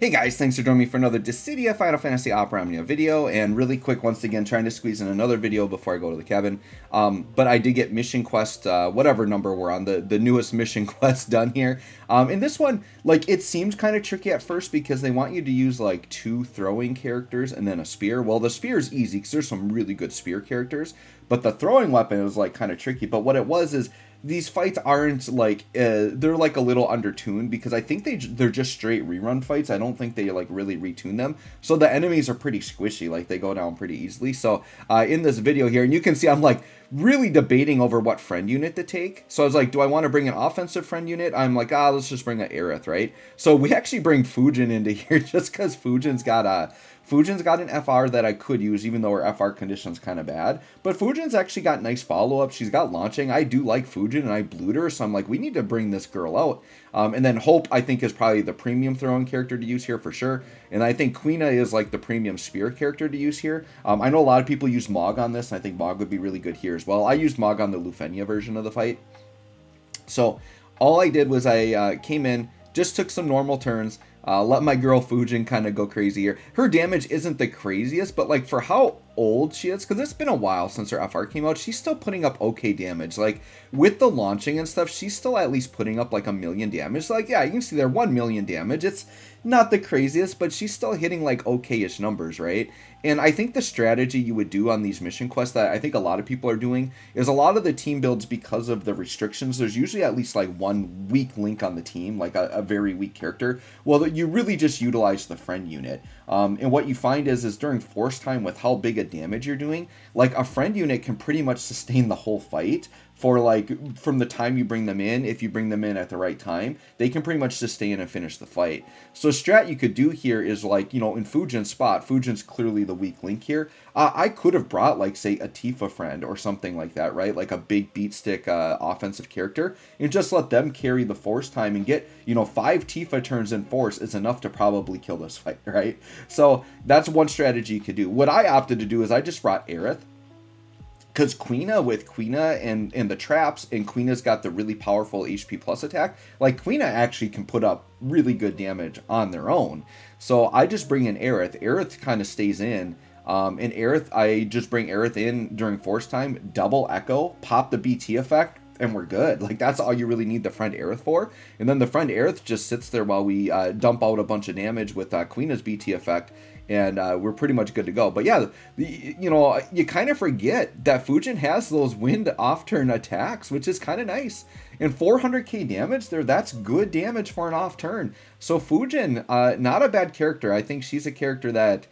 Hey guys, thanks for joining me for another Dissidia Final Fantasy Opera Omnia video, and really quick, once again, trying to squeeze in another video before I go to the cabin. But I did get mission quest, whatever number we're on, the newest mission quest done here. In this one, like, it seems kind of tricky at first because they want you to use, like, 2 throwing characters and then a spear. Well, the spear is easy because there's some really good spear characters, but the throwing weapon is, like, kind of tricky. But what it was is, these fights aren't like they're like a little undertuned because I think they're just straight rerun fights. I don't think they like really retune them, so the enemies are pretty squishy, like they go down pretty easily. So in this video here, and you can see I'm like really debating over what friend unit to take. So I was like, do I want to bring an offensive friend unit? I'm like, let's just bring an Aerith, right? So we actually bring Fujin into here just because Fujin's got an FR that I could use, even though her FR condition's kind of bad. But Fujin's actually got nice follow-up. She's got launching. I do like Fujin, and I blued her, so I'm like, we need to bring this girl out. And then Hope, I think, is probably the premium throwing character to use here for sure. And I think Quina is like the premium spear character to use here. I know a lot of people use Mog on this, and I think Mog would be really good here as well. I used Mog on the Lufenia version of the fight. So all I did was I came in, just took some normal turns, let my girl Fujin kind of go crazy here. Her damage isn't the craziest, but like for how old she is, because it's been a while since her FR came out, she's still putting up okay damage. Like with the launching and stuff, she's still at least putting up like 1 million damage. Like, yeah, you can see there 1 million damage. It's not the craziest, but she's still hitting like okay-ish numbers, right? And I think the strategy you would do on these mission quests that I think a lot of people are doing is a lot of the team builds, because of the restrictions, there's usually at least like one weak link on the team, like a very weak character. Well, you really just utilize the friend unit. And what you find is during force time, with how big a damage you're doing, like a friend unit can pretty much sustain the whole fight for like from the time you bring them in. If you bring them in at the right time, they can pretty much sustain and finish the fight. So strat you could do here is like, you know, in Fujin's spot, Fujin's clearly the weak link here. I could have brought like, say, a Tifa friend or something like that, right? Like a big beat stick offensive character, and just let them carry the force time and get, you know, 5 Tifa turns in force is enough to probably kill this fight, right? So that's one strategy you could do. What I opted to do is I just brought Aerith, because Quina and the traps, and Quina's got the really powerful HP plus attack, like Quina actually can put up really good damage on their own. So I just bring in Aerith. Aerith kind of stays in. And Aerith, I just bring Aerith in during force time, double echo, pop the BT effect, and we're good. Like, that's all you really need the friend Aerith for. And then the friend Aerith just sits there while we dump out a bunch of damage with Quina's BT effect, and we're pretty much good to go. But yeah, you know, you kind of forget that Fujin has those wind off-turn attacks, which is kind of nice. And 400k damage there, that's good damage for an off-turn. So Fujin, not a bad character. I think she's a character that...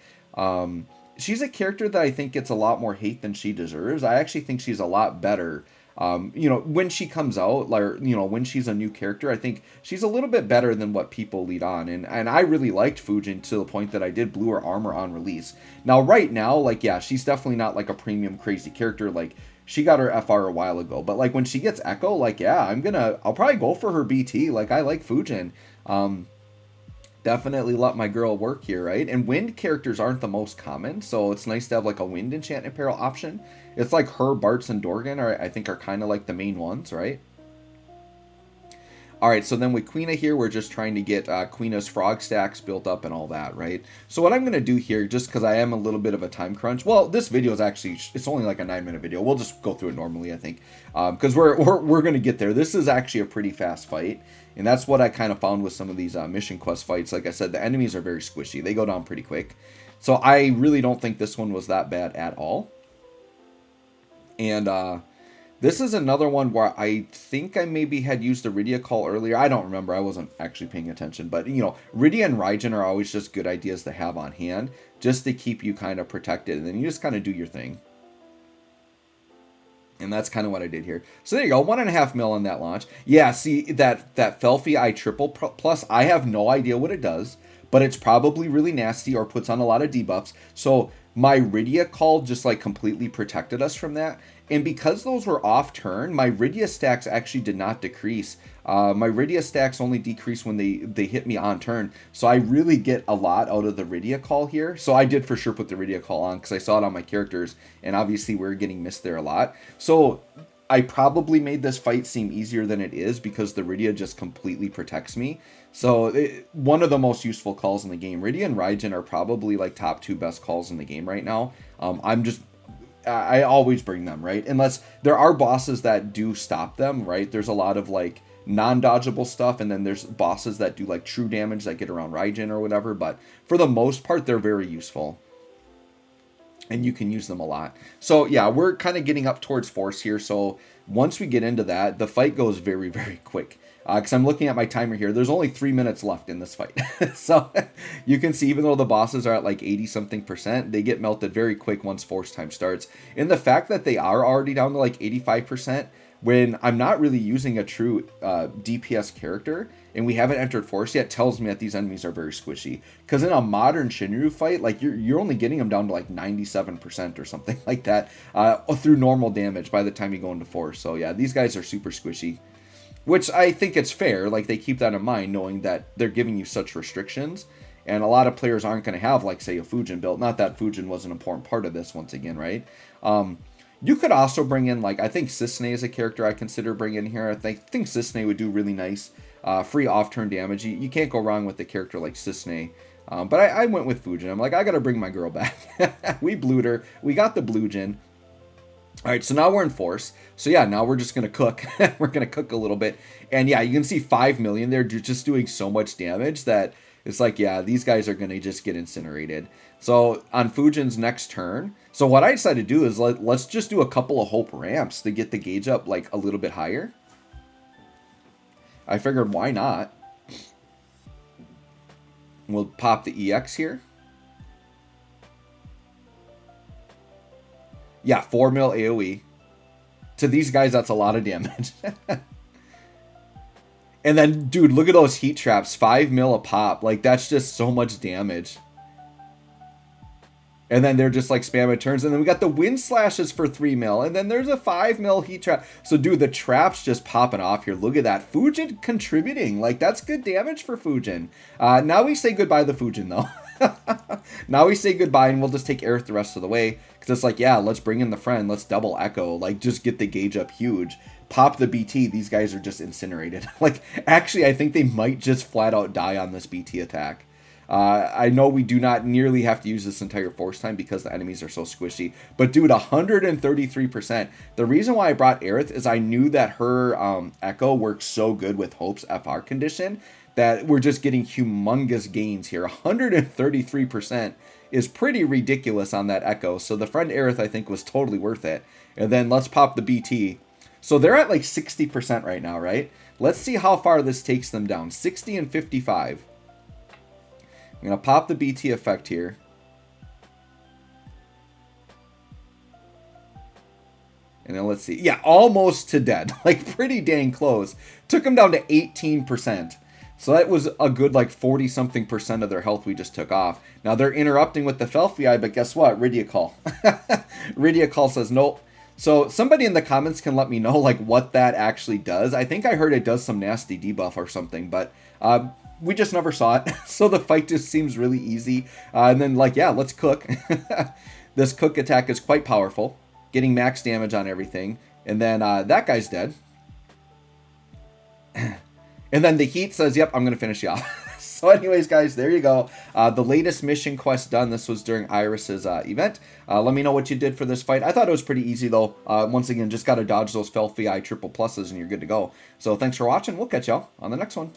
she's a character that I think gets a lot more hate than she deserves. I actually think she's a lot better. You know, when she comes out, like, you know, when she's a new character, I think she's a little bit better than what people lead on. And I really liked Fujin to the point that I did blue her armor on release. Now, right now, like, yeah, she's definitely not like a premium crazy character. Like, she got her FR a while ago. But like when she gets Echo, like, yeah, I'll probably go for her BT. Like, I like Fujin. Definitely let my girl work here, right? And wind characters aren't the most common, so it's nice to have like a wind enchant apparel option. It's like her, Bartz, and Dorgan I think are kind of like the main ones, right? Alright, so then with Quina here, we're just trying to get Quina's frog stacks built up and all that, right? So what I'm going to do here, just because I am a little bit of a time crunch, well, this video is actually, it's only like a 9-minute video. We'll just go through it normally, I think, because we're going to get there. This is actually a pretty fast fight, and that's what I kind of found with some of these mission quest fights. Like I said, the enemies are very squishy. They go down pretty quick. So I really don't think this one was that bad at all. And, this is another one where I think I maybe had used the Rydia call earlier. I don't remember. I wasn't actually paying attention. But, you know, Rydia and Raijin are always just good ideas to have on hand, just to keep you kind of protected. And then you just kind of do your thing. And that's kind of what I did here. So there you go, 1.5 mil on that launch. Yeah, see, that Felfie I triple plus, I have no idea what it does, but it's probably really nasty or puts on a lot of debuffs. So my Rydia call just like completely protected us from that. And because those were off turn, my Rydia stacks actually did not decrease. My Rydia stacks only decrease when they hit me on turn. So I really get a lot out of the Rydia call here. So I did for sure put the Rydia call on because I saw it on my characters. And obviously we're getting missed there a lot. So I probably made this fight seem easier than it is because the Rydia just completely protects me. So one of the most useful calls in the game. Rydia and Raijin are probably like top 2 best calls in the game right now. I always bring them, right? Unless there are bosses that do stop them, right? There's a lot of like non-dodgeable stuff, and then there's bosses that do like true damage that get around Raijin or whatever, but for the most part, they're very useful. And you can use them a lot. So yeah, we're kind of getting up towards force here. So once we get into that, the fight goes very, very quick. Because I'm looking at my timer here. There's only 3 minutes left in this fight. So you can see, even though the bosses are at like 80-something%, they get melted very quick once force time starts. And the fact that they are already down to like 85%, when I'm not really using a true DPS character, and we haven't entered force yet, tells me that these enemies are very squishy. Because in a modern Shinryu fight, like you're only getting them down to like 97% or something like that through normal damage by the time you go into force. So yeah, these guys are super squishy. Which I think it's fair, like they keep that in mind, knowing that they're giving you such restrictions. And a lot of players aren't going to have, like, say, a Fujin build. Not that Fujin was an important part of this, once again, right? You could also bring in, like, I think Sisney is a character I consider bringing in here. I think Sisney would do really nice. Free off-turn damage. You can't go wrong with a character like Sisney. But I went with Fujin. I'm like, I got to bring my girl back. We blued her. We got the blue Jin. All right, so now we're in force. So yeah, now we're just going to cook. We're going to cook a little bit. And yeah, you can see 5 million there just doing so much damage that it's like, yeah, these guys are going to just get incinerated. So on Fujin's next turn, so what I decided to do is let's just do a couple of hope ramps to get the gauge up like a little bit higher. I figured, why not? We'll pop the EX here. Yeah, 4 mil AoE. To these guys, that's a lot of damage. And then, dude, look at those heat traps. 5 mil a pop. Like, that's just so much damage. And then they're just like spamming turns. And then we got the wind slashes for 3 mil. And then there's a 5 mil heat trap. So, dude, the trap's just popping off here. Look at that. Fujin contributing. Like, that's good damage for Fujin. Now we say goodbye to Fujin, though. Now we say goodbye, and we'll just take Aerith the rest of the way. Because it's like, yeah, let's bring in the friend. Let's double echo. Like, just get the gauge up huge. Pop the BT. These guys are just incinerated. Like, actually, I think they might just flat out die on this BT attack. I know we do not nearly have to use this entire force time because the enemies are so squishy. But dude, 133%. The reason why I brought Aerith is I knew that her echo works so good with Hope's FR condition that we're just getting humongous gains here. 133% is pretty ridiculous on that echo. So the friend Aerith, I think, was totally worth it. And then let's pop the BT. So they're at like 60% right now, right? Let's see how far this takes them down. 60 and 55. I'm going to pop the BT effect here. And then let's see. Yeah, almost to dead. Like, pretty dang close. Took them down to 18%. So that was a good, like, 40-something% of their health we just took off. Now, they're interrupting with the Felfii, but guess what? Rydia call. Rydia call says nope. So somebody in the comments can let me know, like, what that actually does. I think I heard it does some nasty debuff or something, but we just never saw it. So the fight just seems really easy. And then, like, yeah, let's cook. This cook attack is quite powerful, getting max damage on everything. And then that guy's dead. And then the heat says, yep, I'm going to finish you off. So anyways, guys, there you go. The latest mission quest done. This was during Iris's event. Let me know what you did for this fight. I thought it was pretty easy, though. Once again, just got to dodge those Felfii triple pluses and you're good to go. So thanks for watching. We'll catch y'all on the next one.